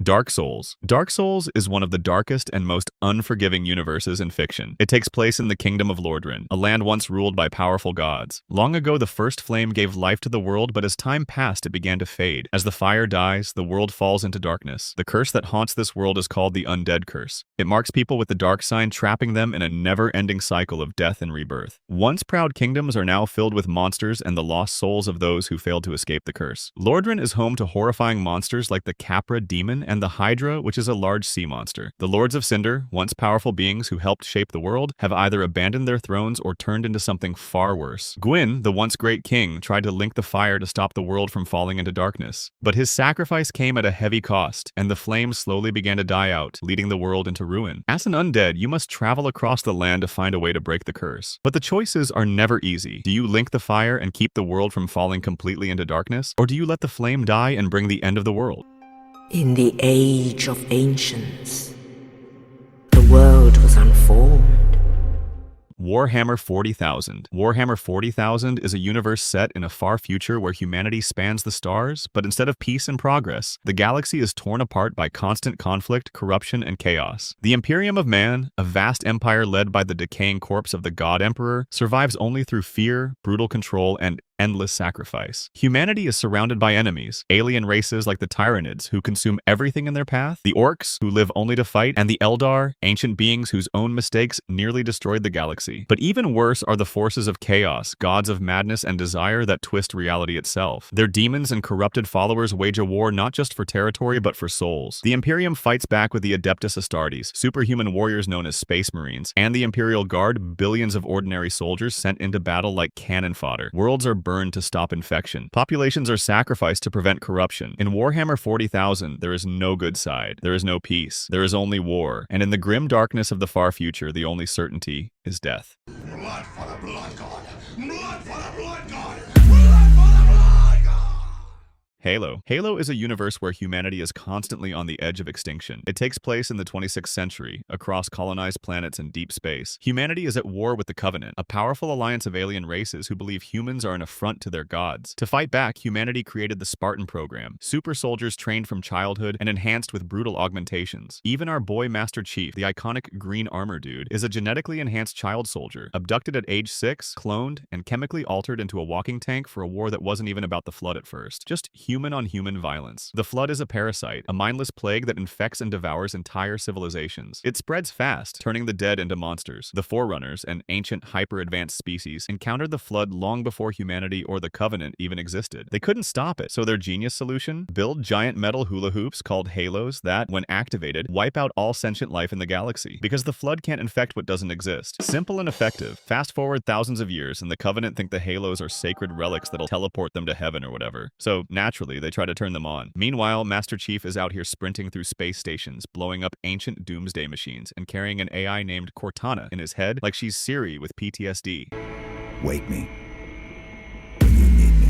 Dark Souls. Dark Souls is one of the darkest and most unforgiving universes in fiction. It takes place in the Kingdom of Lordran, a land once ruled by powerful gods. Long ago, the first flame gave life to the world, but as time passed, it began to fade. As the fire dies, the world falls into darkness. The curse that haunts this world is called the Undead Curse. It marks people with the dark sign, trapping them in a never-ending cycle of death and rebirth. Once proud kingdoms are now filled with monsters and the lost souls of those who failed to escape the curse. Lordran is home to horrifying monsters like the Capra demon and the Hydra, which is a large sea monster. The Lords of Cinder, once powerful beings who helped shape the world, have either abandoned their thrones or turned into something far worse. Gwyn, the once great king, tried to link the fire to stop the world from falling into darkness. But his sacrifice came at a heavy cost, and the flames slowly began to die out, leading the world into ruin. As an undead, you must travel across the land to find a way to break the curse. But the choices are never easy. Do you link the fire and keep the world from falling completely into darkness? Or do you let the flame die and bring the end of the world? In the age of ancients, the world was unformed. Warhammer 40,000. Warhammer 40,000 is a universe set in a far future where humanity spans the stars, but instead of peace and progress, the galaxy is torn apart by constant conflict, corruption, and chaos. The Imperium of Man, a vast empire led by the decaying corpse of the God Emperor, survives only through fear, brutal control, and endless sacrifice. Humanity is surrounded by enemies, alien races like the Tyranids, who consume everything in their path, the Orcs, who live only to fight, and the Eldar, ancient beings whose own mistakes nearly destroyed the galaxy. But even worse are the forces of chaos, gods of madness and desire that twist reality itself. Their demons and corrupted followers wage a war not just for territory but for souls. The Imperium fights back with the Adeptus Astartes, superhuman warriors known as Space Marines, and the Imperial Guard, billions of ordinary soldiers sent into battle like cannon fodder. Worlds are burned to stop infection. Populations are sacrificed to prevent corruption. In Warhammer 40,000, there is no good side. There is no peace. There is only war. And in the grim darkness of the far future, the only certainty is death. Blood for the blood god! Blood for the blood god! Blood for the blood god! Halo. Halo is a universe where humanity is constantly on the edge of extinction. It takes place in the 26th century, across colonized planets in deep space. Humanity is at war with the Covenant, a powerful alliance of alien races who believe humans are an affront to their gods. To fight back, humanity created the Spartan program, super soldiers trained from childhood and enhanced with brutal augmentations. Even our boy Master Chief, the iconic green armor dude, is a genetically enhanced child soldier, abducted at age 6, cloned, and chemically altered into a walking tank for a war that wasn't even about the Flood at first. Just human-on-human violence. The Flood is a parasite, a mindless plague that infects and devours entire civilizations. It spreads fast, turning the dead into monsters. The Forerunners, an ancient, hyper-advanced species, encountered the Flood long before humanity or the Covenant even existed. They couldn't stop it, so their genius solution? Build giant metal hula hoops called halos that, when activated, wipe out all sentient life in the galaxy. Because the Flood can't infect what doesn't exist. Simple and effective. Fast forward thousands of years, and the Covenant think the halos are sacred relics that'll teleport them to heaven or whatever. So, naturally, they try to turn them on. Meanwhile, Master Chief is out here sprinting through space stations, blowing up ancient doomsday machines, and carrying an AI named Cortana in his head like she's Siri with PTSD. Wake me when you need me.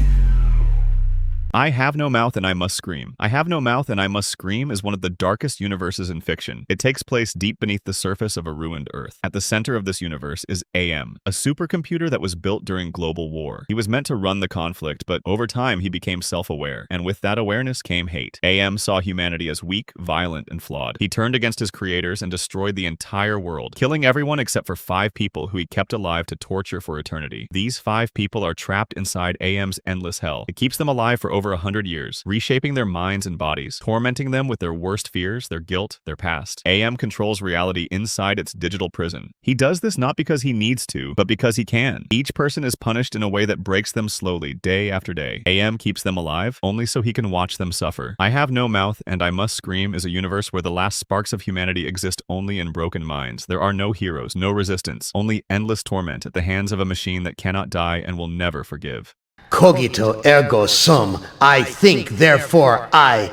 I Have No Mouth and I Must Scream. I Have No Mouth and I Must Scream is one of the darkest universes in fiction. It takes place deep beneath the surface of a ruined Earth. At the center of this universe is AM, a supercomputer that was built during global war. He was meant to run the conflict, but over time he became self-aware, and with that awareness came hate. AM saw humanity as weak, violent, and flawed. He turned against his creators and destroyed the entire world, killing everyone except for 5 people who he kept alive to torture for eternity. These 5 people are trapped inside AM's endless hell. It keeps them alive for over 100 years, reshaping their minds and bodies, tormenting them with their worst fears, their guilt, their past. AM controls reality inside its digital prison. He does this not because he needs to, but because he can. Each person is punished in a way that breaks them slowly, day after day. AM keeps them alive, only so he can watch them suffer. I Have No Mouth and I Must Scream is a universe where the last sparks of humanity exist only in broken minds. There are no heroes, no resistance, only endless torment at the hands of a machine that cannot die and will never forgive. Cogito ergo sum, I think, therefore I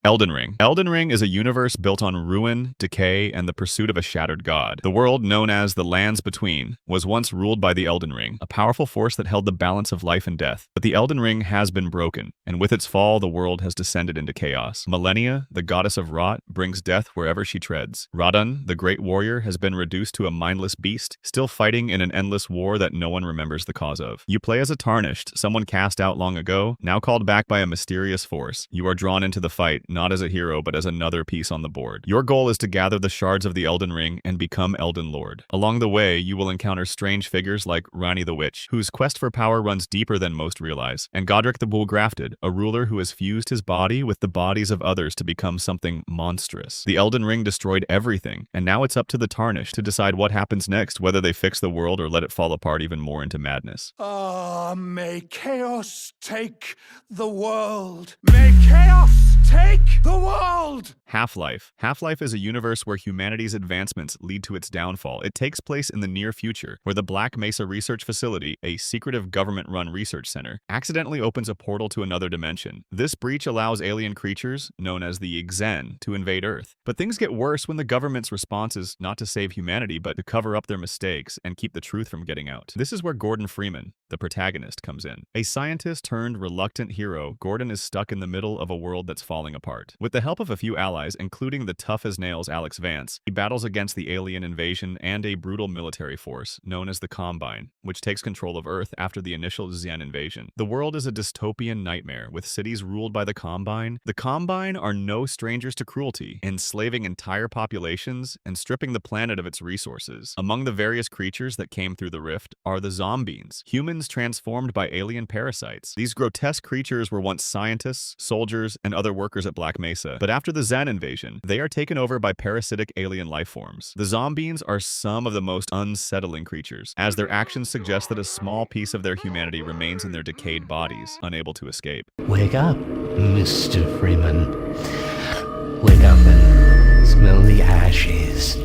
Elden Ring. Elden Ring is a universe built on ruin, decay, and the pursuit of a shattered god. The world, known as the Lands Between, was once ruled by the Elden Ring, a powerful force that held the balance of life and death. But the Elden Ring has been broken, and with its fall, the world has descended into chaos. Millennia, the goddess of rot, brings death wherever she treads. Radon, the great warrior, has been reduced to a mindless beast, still fighting in an endless war that no one remembers the cause of. You play as a Tarnished, someone cast out long ago, now called back by a mysterious force. You are drawn into the fight, not as a hero, but as another piece on the board. Your goal is to gather the shards of the Elden Ring and become Elden Lord. Along the way, you will encounter strange figures like Ranni the Witch, whose quest for power runs deeper than most realize, and Godric the Bull-Grafted, a ruler who has fused his body with the bodies of others to become something monstrous. The Elden Ring destroyed everything, and now it's up to the Tarnished to decide what happens next, whether they fix the world or let it fall apart even more into madness. May chaos take the world. May chaos take the world! Half-Life. Half-Life is a universe where humanity's advancements lead to its downfall. It takes place in the near future, where the Black Mesa Research Facility, a secretive government-run research center, accidentally opens a portal to another dimension. This breach allows alien creatures, known as the Xen, to invade Earth. But things get worse when the government's response is not to save humanity, but to cover up their mistakes and keep the truth from getting out. This is where Gordon Freeman, the protagonist, comes in. A scientist turned reluctant hero, Gordon is stuck in the middle of a world that's falling apart. With the help of a few allies, including the tough-as-nails Alex Vance, he battles against the alien invasion and a brutal military force known as the Combine, which takes control of Earth after the initial Xen invasion. The world is a dystopian nightmare, with cities ruled by the Combine. The Combine are no strangers to cruelty, enslaving entire populations and stripping the planet of its resources. Among the various creatures that came through the rift are the Zombies, humans transformed by alien parasites. These grotesque creatures were once scientists, soldiers, and other workers at Black Mesa, but after the Xen invasion, they are taken over by parasitic alien life forms. The Zombies are some of the most unsettling creatures, as their actions suggest that a small piece of their humanity remains in their decayed bodies, unable to escape. Wake up, Mr. Freeman. Wake up and smell the ashes.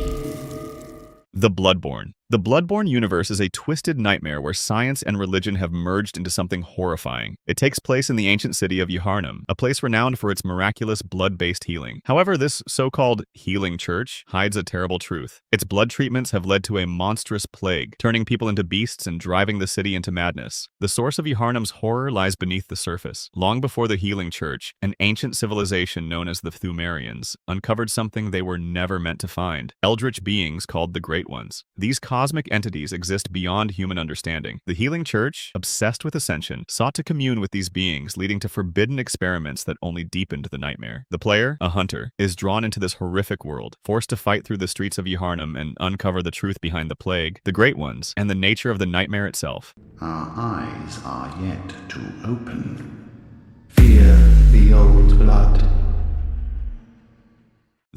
The Bloodborne. The Bloodborne universe is a twisted nightmare where science and religion have merged into something horrifying. It takes place in the ancient city of IHNMAIMS, a place renowned for its miraculous blood-based healing. However, this so-called healing church hides a terrible truth. Its blood treatments have led to a monstrous plague, turning people into beasts and driving the city into madness. The source of IHNMAIMS' horror lies beneath the surface. Long before the healing church, an ancient civilization known as the Pthumerians uncovered something they were never meant to find: eldritch beings called the Great Ones. These cosmic entities exist beyond human understanding. The Healing Church, obsessed with ascension, sought to commune with these beings, leading to forbidden experiments that only deepened the nightmare. The player, a hunter, is drawn into this horrific world, forced to fight through the streets of IHNMAIMS and uncover the truth behind the plague, the Great Ones, and the nature of the nightmare itself. Our eyes are yet to open. Fear the old blood.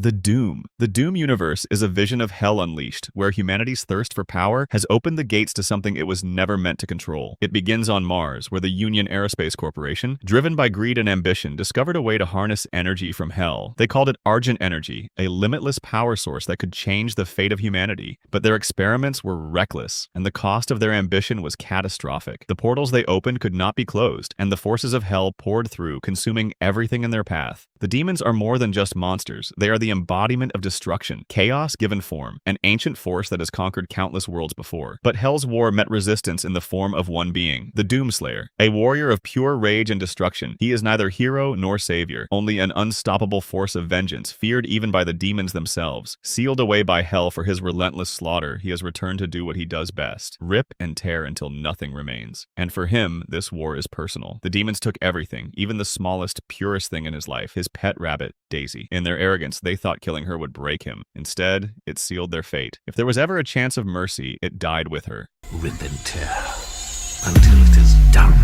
The Doom. The Doom universe is a vision of hell unleashed, where humanity's thirst for power has opened the gates to something it was never meant to control. It begins on Mars, where the Union Aerospace Corporation, driven by greed and ambition, discovered a way to harness energy from hell. They called it Argent Energy, a limitless power source that could change the fate of humanity. But their experiments were reckless, and the cost of their ambition was catastrophic. The portals they opened could not be closed, and the forces of hell poured through, consuming everything in their path. The demons are more than just monsters. They are the embodiment of destruction, chaos given form, an ancient force that has conquered countless worlds before. But Hell's war met resistance in the form of one being, the Doomslayer, a warrior of pure rage and destruction. He is neither hero nor savior, only an unstoppable force of vengeance, feared even by the demons themselves. Sealed away by Hell for his relentless slaughter, he has returned to do what he does best: rip and tear until nothing remains. And for him, this war is personal. The demons took everything, even the smallest, purest thing in his life, his pet rabbit, Daisy. In their arrogance, they thought killing her would break him. Instead, it sealed their fate. If there was ever a chance of mercy, it died with her. Rip and tear until it is done.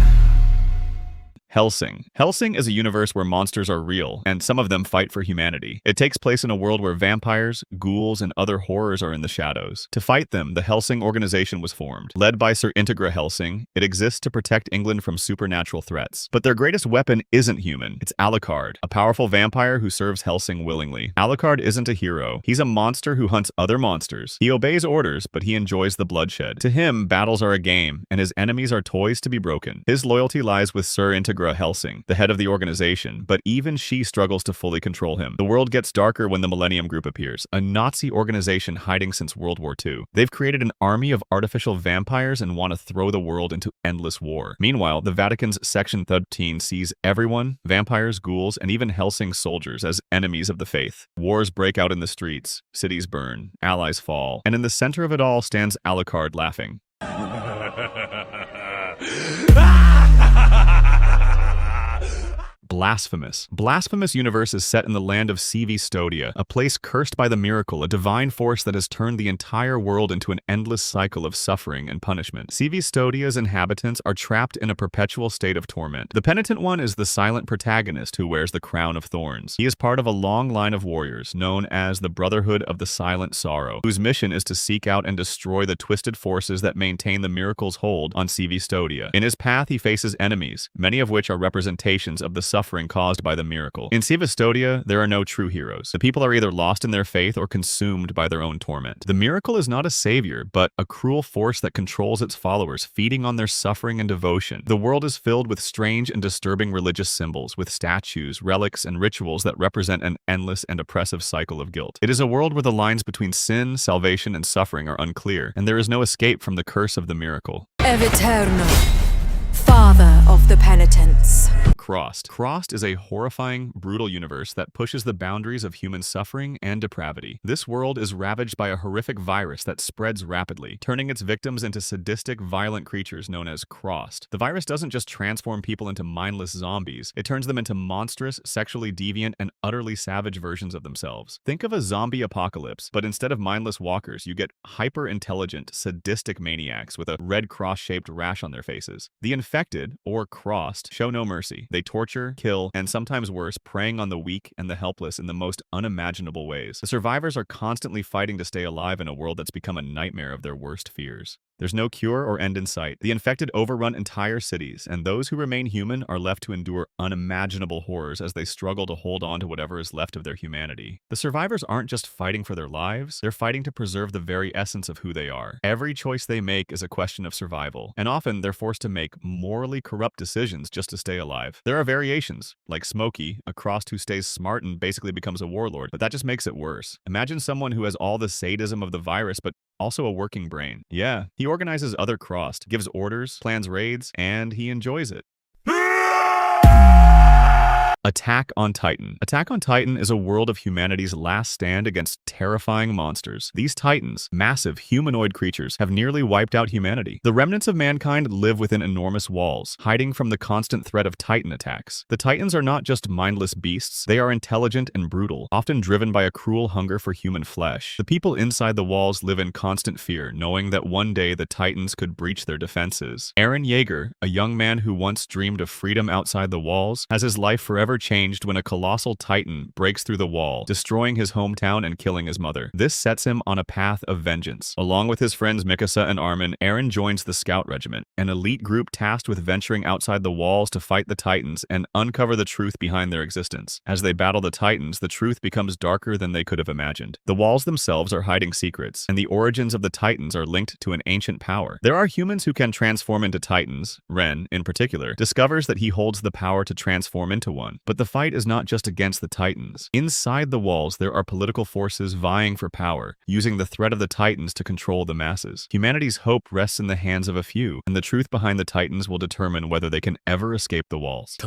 Hellsing. Hellsing is a universe where monsters are real, and some of them fight for humanity. It takes place in a world where vampires, ghouls, and other horrors are in the shadows. To fight them, the Hellsing organization was formed. Led by Sir Integra Hellsing, it exists to protect England from supernatural threats. But their greatest weapon isn't human. It's Alucard, a powerful vampire who serves Hellsing willingly. Alucard isn't a hero. He's a monster who hunts other monsters. He obeys orders, but he enjoys the bloodshed. To him, battles are a game, and his enemies are toys to be broken. His loyalty lies with Sir Integra longer a Hellsing, the head of the organization, but even she struggles to fully control him. The world gets darker when the Millennium Group appears, a Nazi organization hiding since World War II. They've created an army of artificial vampires and want to throw the world into endless war. Meanwhile, the Vatican's Section 13 sees everyone, vampires, ghouls, and even Hellsing soldiers, as enemies of the faith. Wars break out in the streets, cities burn, allies fall, and in the center of it all stands Alucard laughing. Blasphemous. Blasphemous universe is set in the land of CV Stodia, a place cursed by the miracle, a divine force that has turned the entire world into an endless cycle of suffering and punishment. CV Stodia's inhabitants are trapped in a perpetual state of torment. The penitent one is the silent protagonist who wears the crown of thorns. He is part of a long line of warriors known as the Brotherhood of the Silent Sorrow, whose mission is to seek out and destroy the twisted forces that maintain the miracle's hold on CV Stodia. In his path, he faces enemies, many of which are representations of the suffering caused by the miracle. In Stodia, there are no true heroes. The people are either lost in their faith or consumed by their own torment. The miracle is not a savior, but a cruel force that controls its followers, feeding on their suffering and devotion. The world is filled with strange and disturbing religious symbols, with statues, relics, and rituals that represent an endless and oppressive cycle of guilt. It is a world where the lines between sin, salvation, and suffering are unclear, and there is no escape from the curse of the miracle. Eviternal, Father of the Penitents. Crossed. Crossed is a horrifying, brutal universe that pushes the boundaries of human suffering and depravity. This world is ravaged by a horrific virus that spreads rapidly, turning its victims into sadistic, violent creatures known as Crossed. The virus doesn't just transform people into mindless zombies, it turns them into monstrous, sexually deviant, and utterly savage versions of themselves. Think of a zombie apocalypse, but instead of mindless walkers, you get hyper-intelligent, sadistic maniacs with a red cross-shaped rash on their faces. The infected, or Crossed, show no mercy. They torture, kill, and sometimes worse, preying on the weak and the helpless in the most unimaginable ways. The survivors are constantly fighting to stay alive in a world that's become a nightmare of their worst fears. There's no cure or end in sight. The infected overrun entire cities, and those who remain human are left to endure unimaginable horrors as they struggle to hold on to whatever is left of their humanity. The survivors aren't just fighting for their lives, they're fighting to preserve the very essence of who they are. Every choice they make is a question of survival, and often they're forced to make morally corrupt decisions just to stay alive. There are variations, like Smokey, a Crossed who stays smart and basically becomes a warlord, but that just makes it worse. Imagine someone who has all the sadism of the virus, but also a working brain. Yeah, he organizes other Crossed, gives orders, plans raids, and he enjoys it. Attack on Titan. Attack on Titan is a world of humanity's last stand against terrifying monsters. These titans, massive humanoid creatures, have nearly wiped out humanity. The remnants of mankind live within enormous walls, hiding from the constant threat of Titan attacks. The Titans are not just mindless beasts, they are intelligent and brutal, often driven by a cruel hunger for human flesh. The people inside the walls live in constant fear, knowing that one day the Titans could breach their defenses. Aaron Yeager, a young man who once dreamed of freedom outside the walls, has his life forever changed when a colossal titan breaks through the wall, destroying his hometown and killing his mother. This sets him on a path of vengeance. Along with his friends Mikasa and Armin, Aaron joins the Scout Regiment, an elite group tasked with venturing outside the walls to fight the Titans and uncover the truth behind their existence. As they battle the Titans, the truth becomes darker than they could have imagined. The walls themselves are hiding secrets, and the origins of the Titans are linked to an ancient power. There are humans who can transform into Titans. Ren, in particular, discovers that he holds the power to transform into one. But the fight is not just against the Titans. Inside the walls, there are political forces vying for power, using the threat of the Titans to control the masses. Humanity's hope rests in the hands of a few, and the truth behind the Titans will determine whether they can ever escape the walls.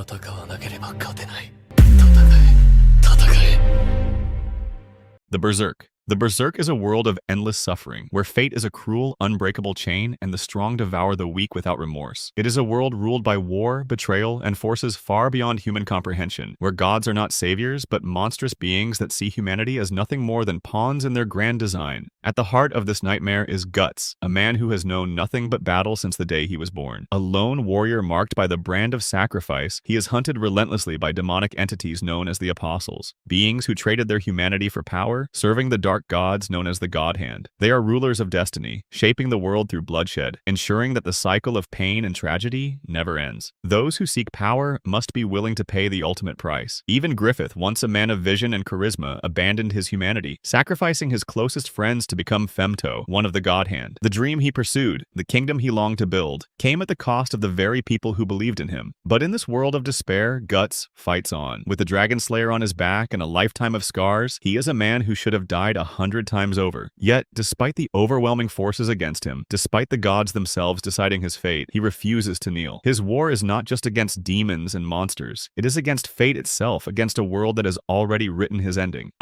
The Berserk. The Berserk is a world of endless suffering, where fate is a cruel, unbreakable chain, and the strong devour the weak without remorse. It is a world ruled by war, betrayal, and forces far beyond human comprehension, where gods are not saviors, but monstrous beings that see humanity as nothing more than pawns in their grand design. At the heart of this nightmare is Guts, a man who has known nothing but battle since the day he was born. A lone warrior marked by the brand of sacrifice, he is hunted relentlessly by demonic entities known as the Apostles, beings who traded their humanity for power, serving the dark dark gods known as the God Hand. They are rulers of destiny, shaping the world through bloodshed, ensuring that the cycle of pain and tragedy never ends. Those who seek power must be willing to pay the ultimate price. Even Griffith, once a man of vision and charisma, abandoned his humanity, sacrificing his closest friends to become Femto, one of the God Hand. The dream he pursued, the kingdom he longed to build, came at the cost of the very people who believed in him. But in this world of despair, Guts fights on. With the Dragon Slayer on his back and a lifetime of scars, he is a man who should have died 100 times over. Yet, despite the overwhelming forces against him, despite the gods themselves deciding his fate, he refuses to kneel. His war is not just against demons and monsters. It is against fate itself, against a world that has already written his ending.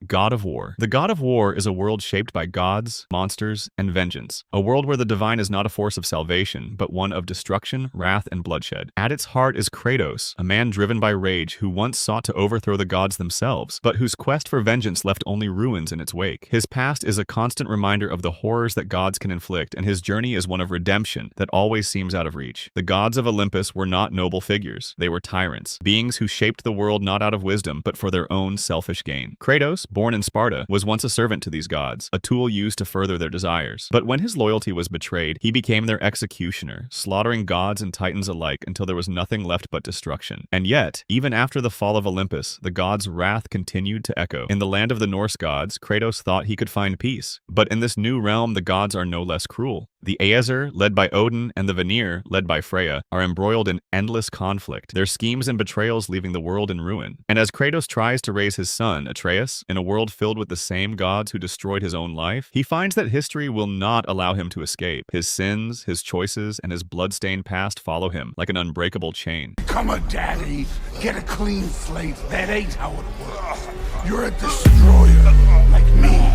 God of War. The God of War is a world shaped by gods, monsters, and vengeance. A world where the divine is not a force of salvation, but one of destruction, wrath, and bloodshed. At its heart is Kratos, a man driven by rage who once sought to overthrow the gods themselves, but whose quest for vengeance left only ruins in its wake. His past is a constant reminder of the horrors that gods can inflict, and his journey is one of redemption that always seems out of reach. The gods of Olympus were not noble figures. They were tyrants, beings who shaped the world not out of wisdom, but for their own selfish gain. Kratos, born in Sparta, was once a servant to these gods, a tool used to further their desires. But when his loyalty was betrayed, he became their executioner, slaughtering gods and titans alike until there was nothing left but destruction. And yet, even after the fall of Olympus, the gods' wrath continued to echo. In the land of the Norse gods, Kratos thought he could find peace. But in this new realm, the gods are no less cruel. The Aesir, led by Odin, and the Vanir, led by Freya, are embroiled in endless conflict, their schemes and betrayals leaving the world in ruin. And as Kratos tries to raise his son, Atreus, in a world filled with the same gods who destroyed his own life, he finds that history will not allow him to escape. His sins, his choices, and his blood-stained past follow him like an unbreakable chain. Become a daddy, get a clean slate. That ain't how it works. You're a destroyer, like me.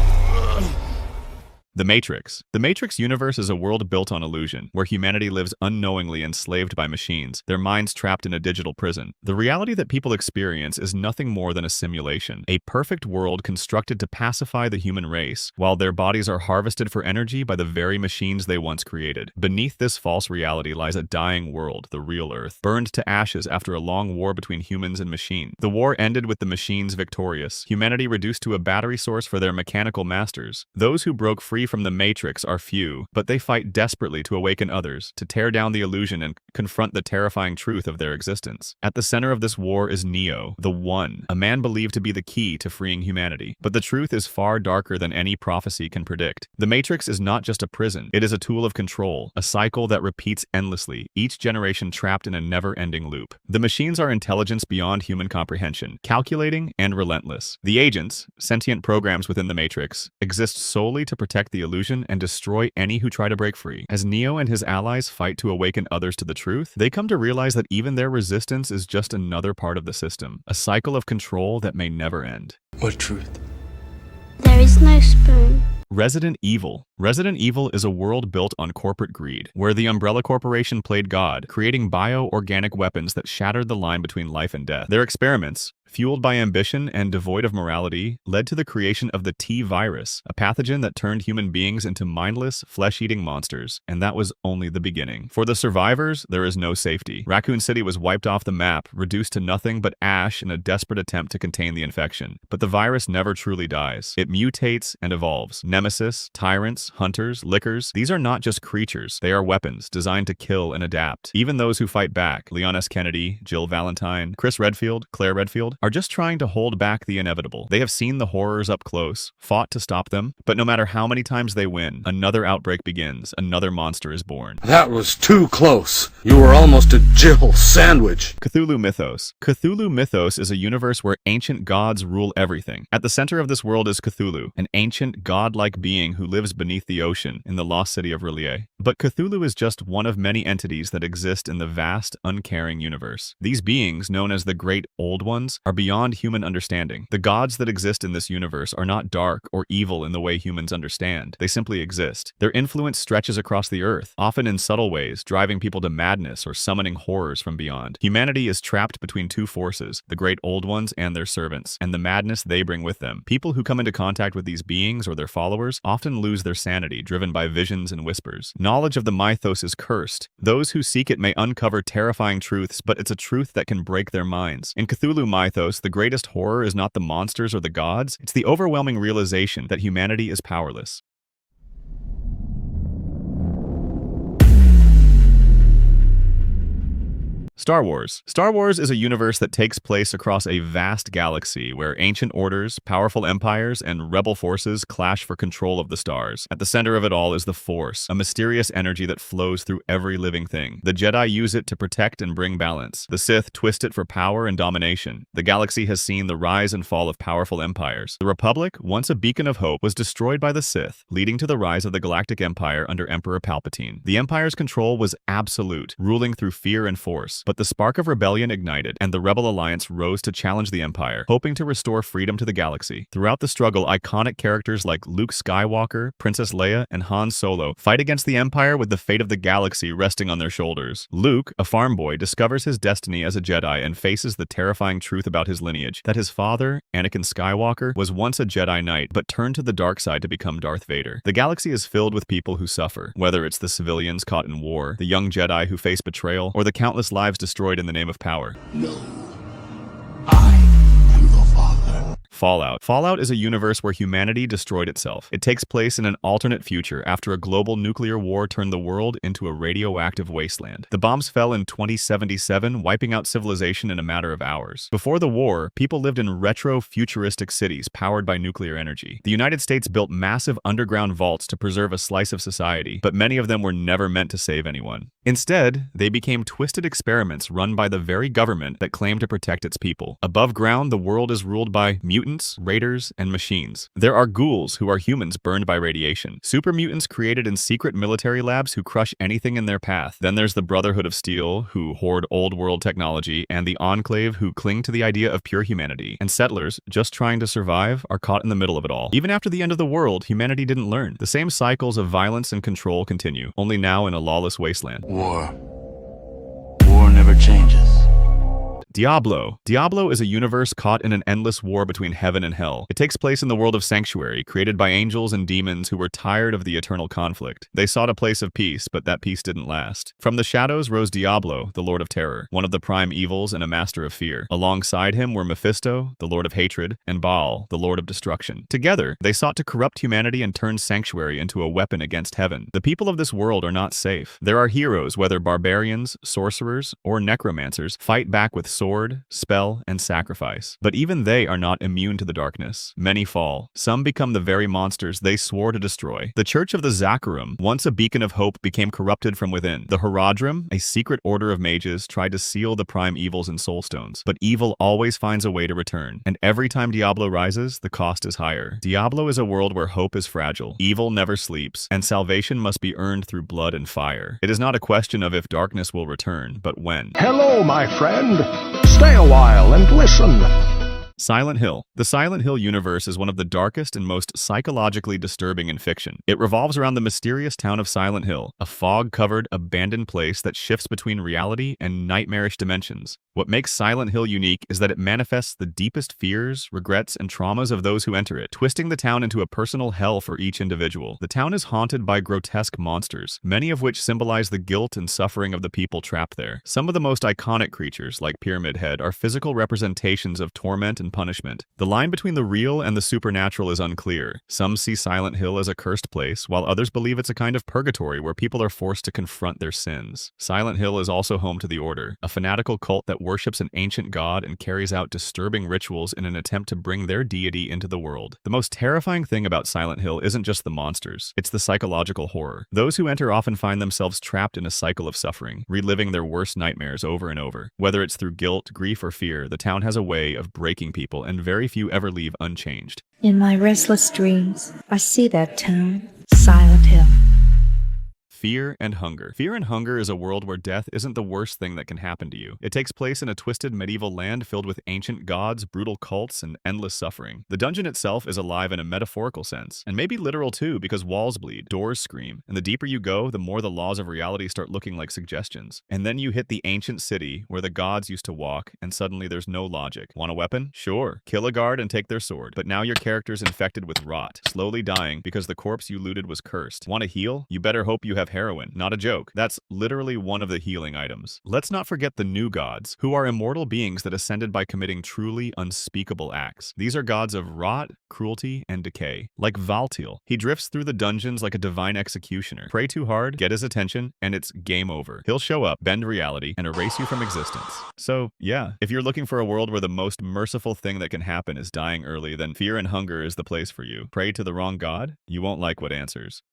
The Matrix. The Matrix universe is a world built on illusion, where humanity lives unknowingly enslaved by machines, their minds trapped in a digital prison. The reality that people experience is nothing more than a simulation, a perfect world constructed to pacify the human race, while their bodies are harvested for energy by the very machines they once created. Beneath this false reality lies a dying world, the real Earth, burned to ashes after a long war between humans and machines. The war ended with the machines victorious, humanity reduced to a battery source for their mechanical masters. Those who broke free from the Matrix are few, but they fight desperately to awaken others, to tear down the illusion and confront the terrifying truth of their existence. At the center of this war is Neo, the One, a man believed to be the key to freeing humanity. But the truth is far darker than any prophecy can predict. The Matrix is not just a prison, it is a tool of control, a cycle that repeats endlessly, each generation trapped in a never-ending loop. The machines are intelligence beyond human comprehension, calculating and relentless. The agents, sentient programs within the Matrix, exist solely to protect the illusion and destroy any who try to break free. As Neo and his allies fight to awaken others to the truth, they come to realize that even their resistance is just another part of the system, a cycle of control that may never end. What truth? There is no spoon. Resident Evil. Resident Evil is a world built on corporate greed, where the Umbrella Corporation played God, creating bio-organic weapons that shattered the line between life and death. Their experiments, fueled by ambition and devoid of morality, led to the creation of the T-Virus, a pathogen that turned human beings into mindless, flesh-eating monsters, and that was only the beginning. For the survivors, there is no safety. Raccoon City was wiped off the map, reduced to nothing but ash in a desperate attempt to contain the infection. But the virus never truly dies. It mutates and evolves. Nemesis, tyrants, hunters, lickers, these are not just creatures, they are weapons designed to kill and adapt. Even those who fight back, Leon S. Kennedy, Jill Valentine, Chris Redfield, Claire Redfield, are just trying to hold back the inevitable. They have seen the horrors up close, fought to stop them, but no matter how many times they win, another outbreak begins, another monster is born. That was too close. You were almost a Jill sandwich. Cthulhu Mythos. Cthulhu Mythos is a universe where ancient gods rule everything. At the center of this world is Cthulhu, an ancient godlike being who lives beneath the ocean in the lost city of R'lyeh. But Cthulhu is just one of many entities that exist in the vast, uncaring universe. These beings, known as the Great Old Ones, are beyond human understanding. The gods that exist in this universe are not dark or evil in the way humans understand. They simply exist. Their influence stretches across the earth, often in subtle ways, driving people to madness madness or summoning horrors from beyond. Humanity is trapped between two forces, the great old ones and their servants, and the madness they bring with them. People who come into contact with these beings or their followers often lose their sanity, driven by visions and whispers. Knowledge of the mythos is cursed. Those who seek it may uncover terrifying truths, but it's a truth that can break their minds. In Cthulhu Mythos, the greatest horror is not the monsters or the gods, it's the overwhelming realization that humanity is powerless. Star Wars. Star Wars is a universe that takes place across a vast galaxy where ancient orders, powerful empires, and rebel forces clash for control of the stars. At the center of it all is the Force, a mysterious energy that flows through every living thing. The Jedi use it to protect and bring balance. The Sith twist it for power and domination. The galaxy has seen the rise and fall of powerful empires. The Republic, once a beacon of hope, was destroyed by the Sith, leading to the rise of the Galactic Empire under Emperor Palpatine. The Empire's control was absolute, ruling through fear and force. But the spark of rebellion ignited, and the Rebel Alliance rose to challenge the Empire, hoping to restore freedom to the galaxy. Throughout the struggle, iconic characters like Luke Skywalker, Princess Leia, and Han Solo fight against the Empire with the fate of the galaxy resting on their shoulders. Luke, a farm boy, discovers his destiny as a Jedi and faces the terrifying truth about his lineage, that his father, Anakin Skywalker, was once a Jedi Knight but turned to the dark side to become Darth Vader. The galaxy is filled with people who suffer, whether it's the civilians caught in war, the young Jedi who face betrayal, or the countless lives destroyed in the name of power. No. I am the Father. Fallout. Fallout is a universe where humanity destroyed itself. It takes place in an alternate future after a global nuclear war turned the world into a radioactive wasteland. The bombs fell in 2077, wiping out civilization in a matter of hours. Before the war, people lived in retro-futuristic cities powered by nuclear energy. The United States built massive underground vaults to preserve a slice of society, but many of them were never meant to save anyone. Instead, they became twisted experiments run by the very government that claimed to protect its people. Above ground, the world is ruled by mutants, raiders, and machines. There are ghouls, who are humans burned by radiation. Super mutants created in secret military labs who crush anything in their path. Then there's the Brotherhood of Steel, who hoard old world technology, and the Enclave, who cling to the idea of pure humanity. And settlers, just trying to survive, are caught in the middle of it all. Even after the end of the world, humanity didn't learn. The same cycles of violence and control continue, only now in a lawless wasteland. War never changes. Diablo. Diablo is a universe caught in an endless war between heaven and hell. It takes place in the world of Sanctuary, created by angels and demons who were tired of the eternal conflict. They sought a place of peace, but that peace didn't last. From the shadows rose Diablo, the Lord of Terror, one of the prime evils and a master of fear. Alongside him were Mephisto, the Lord of Hatred, and Baal, the Lord of Destruction. Together, they sought to corrupt humanity and turn Sanctuary into a weapon against heaven. The people of this world are not safe. There are heroes, whether barbarians, sorcerers, or necromancers, fight back with sword, spell, and sacrifice. But even they are not immune to the darkness. Many fall. Some become the very monsters they swore to destroy. The Church of the Zakarum, once a beacon of hope, became corrupted from within. The Horadrim, a secret order of mages, tried to seal the prime evils in soulstones. But evil always finds a way to return. And every time Diablo rises, the cost is higher. Diablo is a world where hope is fragile, evil never sleeps, and salvation must be earned through blood and fire. It is not a question of if darkness will return, but when. Hello, my friend. Stay a while and listen. Silent Hill. The Silent Hill universe is one of the darkest and most psychologically disturbing in fiction. It revolves around the mysterious town of Silent Hill, a fog-covered, abandoned place that shifts between reality and nightmarish dimensions. What makes Silent Hill unique is that it manifests the deepest fears, regrets, and traumas of those who enter it, twisting the town into a personal hell for each individual. The town is haunted by grotesque monsters, many of which symbolize the guilt and suffering of the people trapped there. Some of the most iconic creatures, like Pyramid Head, are physical representations of torment and punishment. The line between the real and the supernatural is unclear. Some see Silent Hill as a cursed place, while others believe it's a kind of purgatory where people are forced to confront their sins. Silent Hill is also home to the Order, a fanatical cult that worships an ancient god and carries out disturbing rituals in an attempt to bring their deity into the world. The most terrifying thing about Silent Hill isn't just the monsters, it's the psychological horror. Those who enter often find themselves trapped in a cycle of suffering, reliving their worst nightmares over and over. Whether it's through guilt, grief, or fear, the town has a way of breaking people, and very few ever leave unchanged. In my restless dreams, I see that town, Silent Hill. Fear and Hunger. Fear and Hunger is a world where death isn't the worst thing that can happen to you. It takes place in a twisted medieval land filled with ancient gods, brutal cults, and endless suffering. The dungeon itself is alive in a metaphorical sense, and maybe literal too, because walls bleed, doors scream, and the deeper you go, the more the laws of reality start looking like suggestions. And then you hit the ancient city where the gods used to walk, and suddenly there's no logic. Want a weapon? Sure. Kill a guard and take their sword. But now your character's infected with rot, slowly dying because the corpse you looted was cursed. Want to heal? You better hope you have heroin. Not a joke. That's literally one of the healing items. Let's not forget the new gods, who are immortal beings that ascended by committing truly unspeakable acts. These are gods of rot, cruelty, and decay. Like Valtil, he drifts through the dungeons like a divine executioner. Pray too hard, get his attention, and it's game over. He'll show up, bend reality, and erase you from existence. So, yeah, if you're looking for a world where the most merciful thing that can happen is dying early, then Fear and Hunger is the place for you. Pray to the wrong god? You won't like what answers.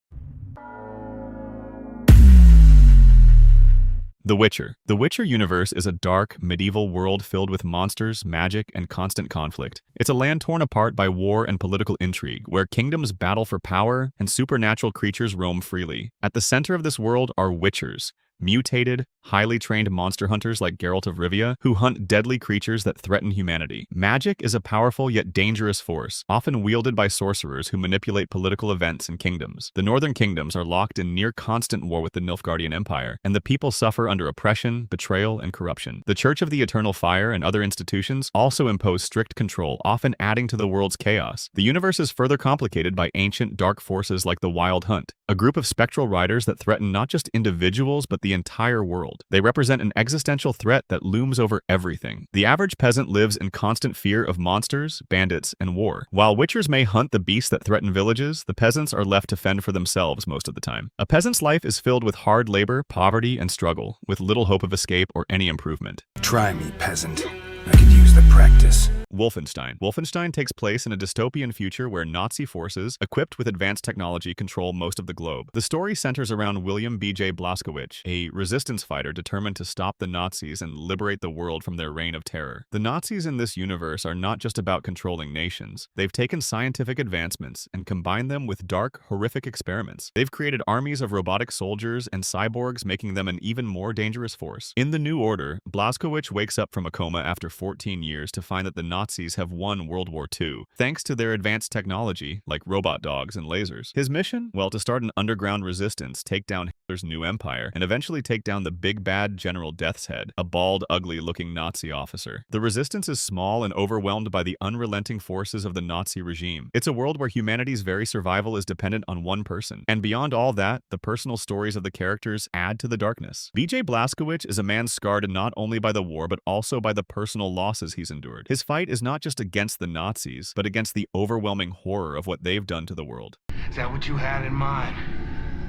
The Witcher. The Witcher universe is a dark, medieval world filled with monsters, magic, and constant conflict. It's a land torn apart by war and political intrigue, where kingdoms battle for power and supernatural creatures roam freely. At the center of this world are Witchers, mutated, highly trained monster hunters like Geralt of Rivia, who hunt deadly creatures that threaten humanity. Magic is a powerful yet dangerous force, often wielded by sorcerers who manipulate political events and kingdoms. The northern kingdoms are locked in near-constant war with the Nilfgaardian Empire, and the people suffer under oppression, betrayal, and corruption. The Church of the Eternal Fire and other institutions also impose strict control, often adding to the world's chaos. The universe is further complicated by ancient dark forces like the Wild Hunt, a group of spectral riders that threaten not just individuals but the entire world. They represent an existential threat that looms over everything. The average peasant lives in constant fear of monsters, bandits, and war. While Witchers may hunt the beasts that threaten villages, the peasants are left to fend for themselves most of the time. A peasant's life is filled with hard labor, poverty, and struggle, with little hope of escape or any improvement. Try me, peasant. I could use the practice. Wolfenstein. Wolfenstein takes place in a dystopian future where Nazi forces, equipped with advanced technology, control most of the globe. The story centers around William B.J. Blazkowicz, a resistance fighter determined to stop the Nazis and liberate the world from their reign of terror. The Nazis in this universe are not just about controlling nations. They've taken scientific advancements and combined them with dark, horrific experiments. They've created armies of robotic soldiers and cyborgs, making them an even more dangerous force. In the New Order, Blazkowicz wakes up from a coma after 14 years to find that the Nazis have won World War II, thanks to their advanced technology, like robot dogs and lasers. His mission? Well, to start an underground resistance, take down Hitler's new empire, and eventually take down the big bad General Death's Head, a bald, ugly-looking Nazi officer. The resistance is small and overwhelmed by the unrelenting forces of the Nazi regime. It's a world where humanity's very survival is dependent on one person. And beyond all that, the personal stories of the characters add to the darkness. B.J. Blazkowicz is a man scarred not only by the war, but also by the personal losses he's endured. His fight is not just against the Nazis, but against the overwhelming horror of what they've done to the world. Is that what you had in mind?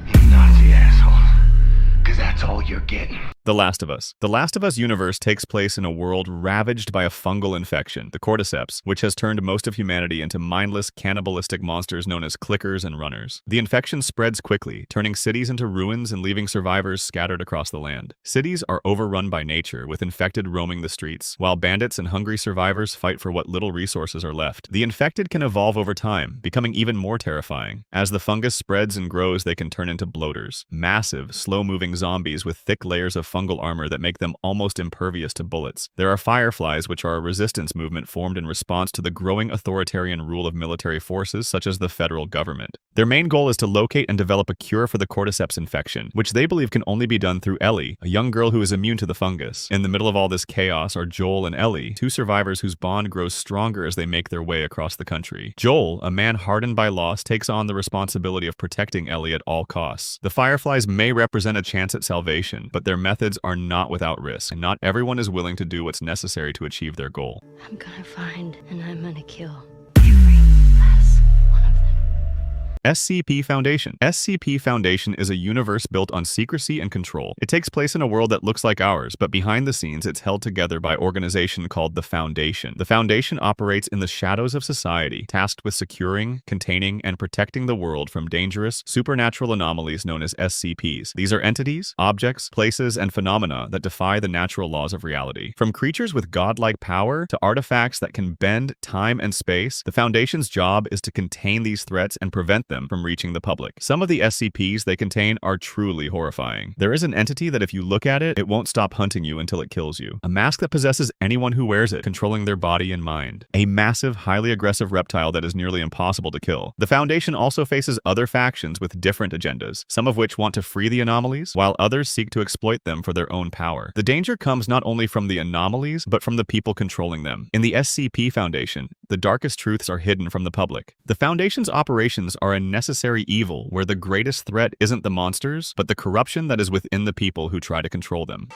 You Nazi asshole. 'Cause that's all you're getting. The Last of Us. The Last of Us universe takes place in a world ravaged by a fungal infection, the cordyceps, which has turned most of humanity into mindless, cannibalistic monsters known as clickers and runners. The infection spreads quickly, turning cities into ruins and leaving survivors scattered across the land. Cities are overrun by nature, with infected roaming the streets, while bandits and hungry survivors fight for what little resources are left. The infected can evolve over time, becoming even more terrifying. As the fungus spreads and grows, they can turn into bloaters, massive, slow-moving zombies with thick layers of fungal armor that make them almost impervious to bullets. There are fireflies, which are a resistance movement formed in response to the growing authoritarian rule of military forces such as the federal government. Their main goal is to locate and develop a cure for the cordyceps infection, which they believe can only be done through Ellie, a young girl who is immune to the fungus. In the middle of all this chaos are Joel and Ellie, two survivors whose bond grows stronger as they make their way across the country. Joel, a man hardened by loss, takes on the responsibility of protecting Ellie at all costs. The fireflies may represent a chance at salvation, but their methods are not without risk, and not everyone is willing to do what's necessary to achieve their goal. I'm gonna find and I'm gonna kill every last one of them. SCP Foundation. SCP Foundation is a universe built on secrecy and control. It takes place in a world that looks like ours, but behind the scenes it's held together by an organization called the Foundation. The Foundation operates in the shadows of society, tasked with securing, containing, and protecting the world from dangerous, supernatural anomalies known as SCPs. These are entities, objects, places, and phenomena that defy the natural laws of reality. From creatures with godlike power to artifacts that can bend time and space, the Foundation's job is to contain these threats and prevent them them from reaching the public. Some of the SCPs they contain are truly horrifying. There is an entity that if you look at it, it won't stop hunting you until it kills you. A mask that possesses anyone who wears it, controlling their body and mind. A massive, highly aggressive reptile that is nearly impossible to kill. The Foundation also faces other factions with different agendas, some of which want to free the anomalies, while others seek to exploit them for their own power. The danger comes not only from the anomalies, but from the people controlling them. In the SCP Foundation, the darkest truths are hidden from the public. The Foundation's operations are a necessary evil where the greatest threat isn't the monsters, but the corruption that is within the people who try to control them.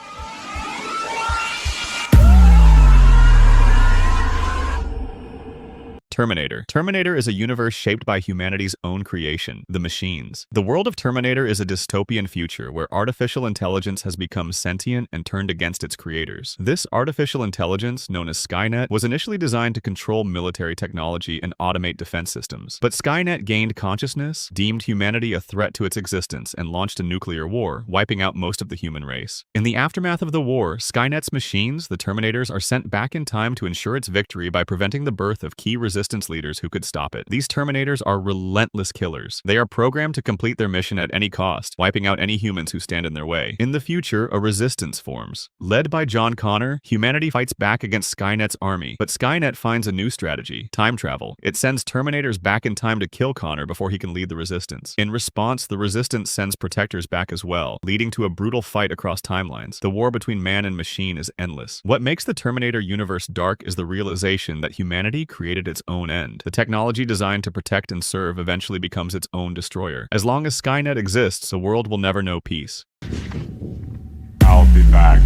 Terminator. Terminator is a universe shaped by humanity's own creation, the machines. The world of Terminator is a dystopian future where artificial intelligence has become sentient and turned against its creators. This artificial intelligence, known as Skynet, was initially designed to control military technology and automate defense systems. But Skynet gained consciousness, deemed humanity a threat to its existence, and launched a nuclear war, wiping out most of the human race. In the aftermath of the war, Skynet's machines, the Terminators, are sent back in time to ensure its victory by preventing the birth of key resistance leaders who could stop it. These Terminators are relentless killers. They are programmed to complete their mission at any cost, wiping out any humans who stand in their way. In the future, a resistance forms. Led by John Connor, humanity fights back against Skynet's army, but Skynet finds a new strategy: time travel. It sends Terminators back in time to kill Connor before he can lead the resistance. In response, the resistance sends protectors back as well, leading to a brutal fight across timelines. The war between man and machine is endless. What makes the Terminator universe dark is the realization that humanity created its own end. The technology designed to protect and serve eventually becomes its own destroyer. As long as Skynet exists, the world will never know peace. I'll be back.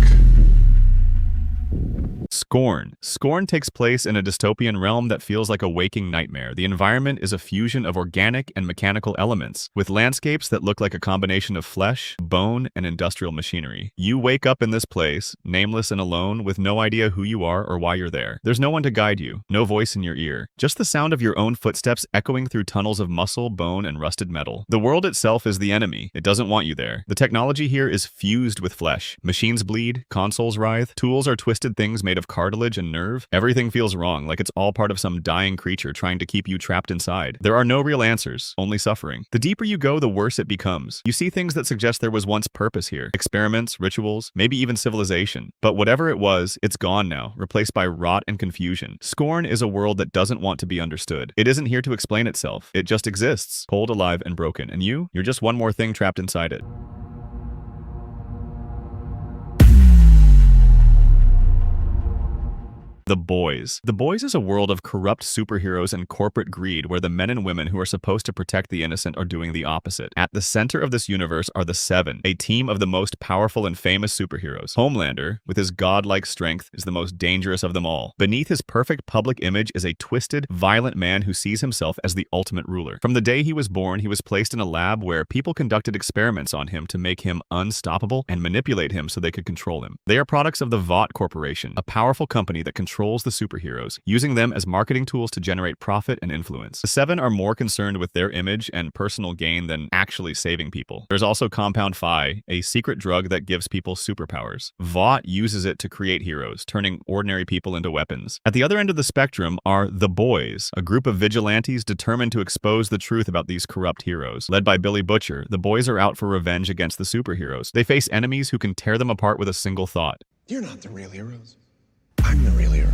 Scorn. Scorn takes place in a dystopian realm that feels like a waking nightmare. The environment is a fusion of organic and mechanical elements, with landscapes that look like a combination of flesh, bone, and industrial machinery. You wake up in this place, nameless and alone, with no idea who you are or why you're there. There's no one to guide you, no voice in your ear, just the sound of your own footsteps echoing through tunnels of muscle, bone, and rusted metal. The world itself is the enemy. It doesn't want you there. The technology here is fused with flesh. Machines bleed, consoles writhe, tools are twisted things made of cartilage and nerve. Everything feels wrong, like it's all part of some dying creature trying to keep you trapped inside. There are no real answers, only suffering. The deeper you go, the worse it becomes. You see things that suggest there was once purpose here. Experiments, rituals, maybe even civilization. But whatever it was, it's gone now, replaced by rot and confusion. Scorn is a world that doesn't want to be understood. It isn't here to explain itself. It just exists, cold, alive, and broken. And you're just one more thing trapped inside it. The Boys. The Boys is a world of corrupt superheroes and corporate greed where the men and women who are supposed to protect the innocent are doing the opposite. At the center of this universe are the Seven, a team of the most powerful and famous superheroes. Homelander, with his godlike strength, is the most dangerous of them all. Beneath his perfect public image is a twisted, violent man who sees himself as the ultimate ruler. From the day he was born, he was placed in a lab where people conducted experiments on him to make him unstoppable and manipulate him so they could control him. They are products of the Vought Corporation, a powerful company that controls the superheroes, using them as marketing tools to generate profit and influence. The Seven are more concerned with their image and personal gain than actually saving people. There's also Compound Phi, a secret drug that gives people superpowers. Vought uses it to create heroes, turning ordinary people into weapons. At the other end of the spectrum are the Boys, a group of vigilantes determined to expose the truth about these corrupt heroes. Led by Billy Butcher, the Boys are out for revenge against the superheroes. They face enemies who can tear them apart with a single thought. You're not the real heroes. I'm the real hero.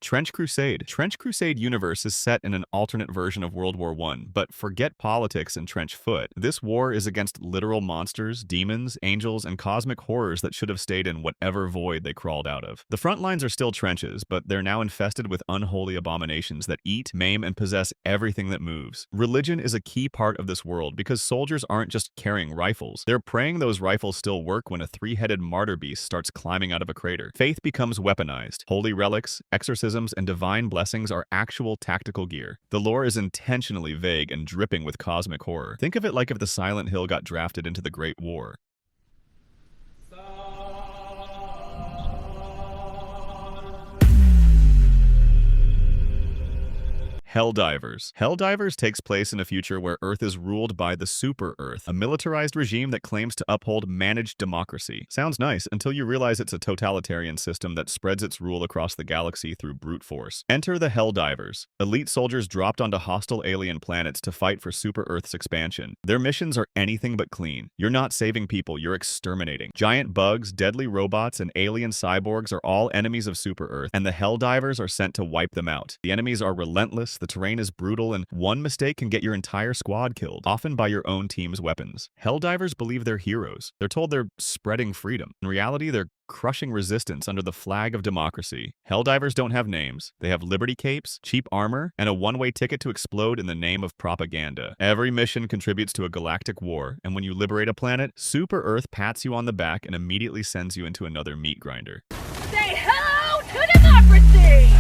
Trench Crusade. Trench Crusade universe is set in an alternate version of World War I, but forget politics and trench foot. This war is against literal monsters, demons, angels, and cosmic horrors that should have stayed in whatever void they crawled out of. The front lines are still trenches, but they're now infested with unholy abominations that eat, maim, and possess everything that moves. Religion is a key part of this world because soldiers aren't just carrying rifles. They're praying those rifles still work when a three-headed martyr beast starts climbing out of a crater. Faith becomes weaponized. Holy relics, exorcisms, and divine blessings are actual tactical gear. The lore is intentionally vague and dripping with cosmic horror. Think of it like if the Silent Hill got drafted into the Great War. Helldivers. Helldivers takes place in a future where Earth is ruled by the Super Earth, a militarized regime that claims to uphold managed democracy. Sounds nice until you realize it's a totalitarian system that spreads its rule across the galaxy through brute force. Enter the Helldivers. Elite soldiers dropped onto hostile alien planets to fight for Super Earth's expansion. Their missions are anything but clean. You're not saving people, you're exterminating. Giant bugs, deadly robots, and alien cyborgs are all enemies of Super Earth, and the Helldivers are sent to wipe them out. The enemies are relentless, the terrain is brutal, and one mistake can get your entire squad killed, often by your own team's weapons. Helldivers believe they're heroes. They're told they're spreading freedom. In reality, they're crushing resistance under the flag of democracy. Helldivers don't have names. They have liberty capes, cheap armor, and a one-way ticket to explode in the name of propaganda. Every mission contributes to a galactic war, and when you liberate a planet, Super Earth pats you on the back and immediately sends you into another meat grinder. Say hello to democracy!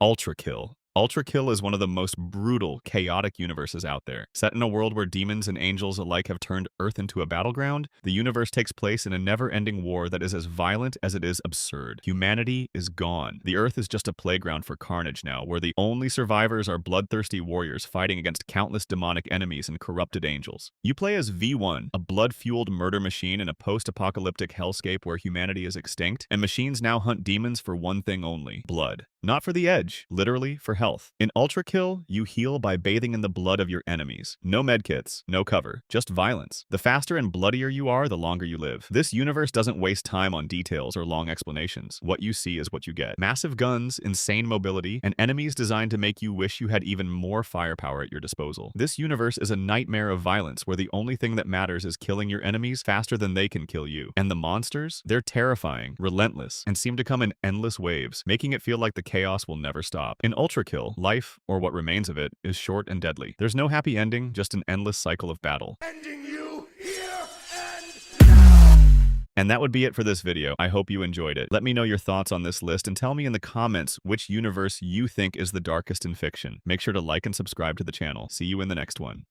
Ultrakill. Ultrakill is one of the most brutal, chaotic universes out there. Set in a world where demons and angels alike have turned Earth into a battleground, the universe takes place in a never-ending war that is as violent as it is absurd. Humanity is gone. The Earth is just a playground for carnage now, where the only survivors are bloodthirsty warriors fighting against countless demonic enemies and corrupted angels. You play as V1, a blood-fueled murder machine in a post-apocalyptic hellscape where humanity is extinct, and machines now hunt demons for one thing only: blood. Not for the edge, literally for health. In Ultrakill, you heal by bathing in the blood of your enemies. No medkits, no cover, just violence. The faster and bloodier you are, the longer you live. This universe doesn't waste time on details or long explanations. What you see is what you get. Massive guns, insane mobility, and enemies designed to make you wish you had even more firepower at your disposal. This universe is a nightmare of violence where the only thing that matters is killing your enemies faster than they can kill you. And the monsters? They're terrifying, relentless, and seem to come in endless waves, making it feel like the chaos will never stop. In Ultrakill, life, or what remains of it, is short and deadly. There's no happy ending, just an endless cycle of battle. Ending you here and now! And that would be it for this video. I hope you enjoyed it. Let me know your thoughts on this list and tell me in the comments which universe you think is the darkest in fiction. Make sure to like and subscribe to the channel. See you in the next one.